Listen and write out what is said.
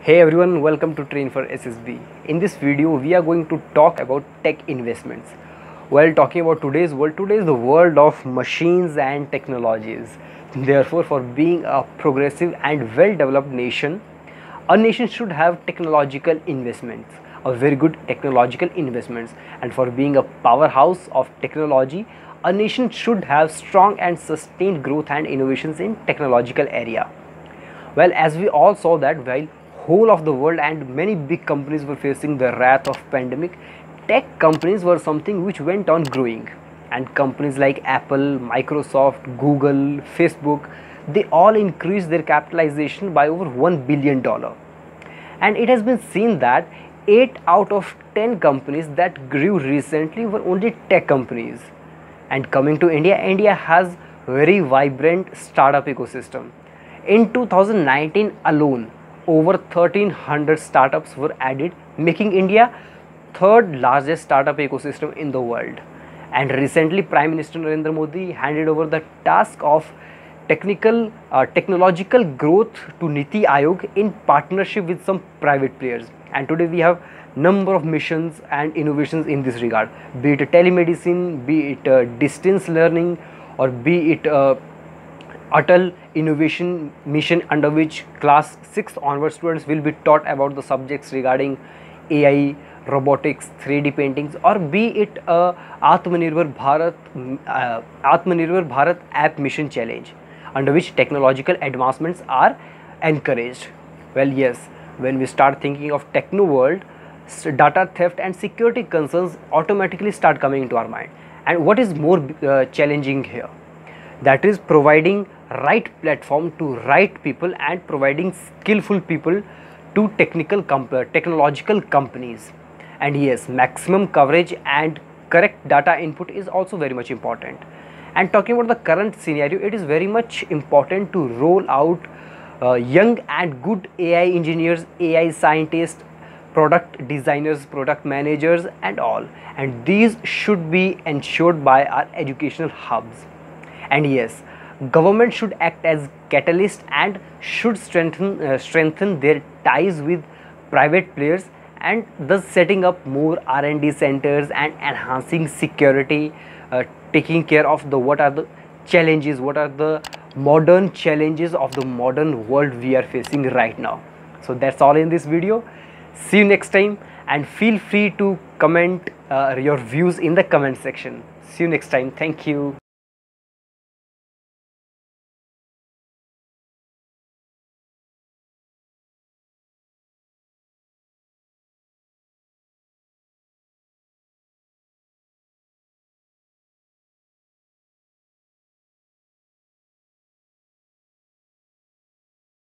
Hey everyone, welcome to Train for SSB. In this video, we are going to talk about tech investments. While talking about today's world, today is the world of machines and technologies. Therefore, for being a progressive and well-developed nation, a nation should have technological investments, a very good technological investments. And for being a powerhouse of technology, a nation should have strong and sustained growth and innovations in technological area. Well, as we all saw that while whole of the world and many big companies were facing the wrath of pandemic, tech companies were something which went on growing, and companies like Apple, Microsoft, Google, Facebook, they all increased their capitalization by over $1 billion. And it has been seen that 8 out of 10 companies that grew recently were only tech companies. And coming to India, India has very vibrant startup ecosystem. In 2019 alone, over 1300 startups were added, making India third largest startup ecosystem in the world. And recently, Prime Minister Narendra Modi handed over the task of technological growth to Niti Aayog in partnership with some private players. And today we have number of missions and innovations in this regard, be it telemedicine, be it distance learning, or be it Atal Innovation Mission, under which class 6 onward students will be taught about the subjects regarding AI, robotics, 3D paintings, or be it Atmanirbhar Bharat App Mission Challenge, under which technological advancements are encouraged. Well, yes, when we start thinking of techno world, data theft and security concerns automatically start coming into our mind. And what is more challenging here? That is providing right platform to right people and providing skillful people to technological companies. And yes, maximum coverage and correct data input is also very much important. And talking about the current scenario, it is very much important to roll out young and good AI engineers, AI scientists, product designers, product managers and all, and these should be ensured by our educational hubs. And yes, government should act as catalyst and should strengthen their ties with private players, and thus setting up more R&D centers and enhancing security, taking care of the what are the challenges, what are the modern challenges of the modern world we are facing right now. So that's all in this video. See you next time, and feel free to comment your views in the comment section. See you next time. Thank you.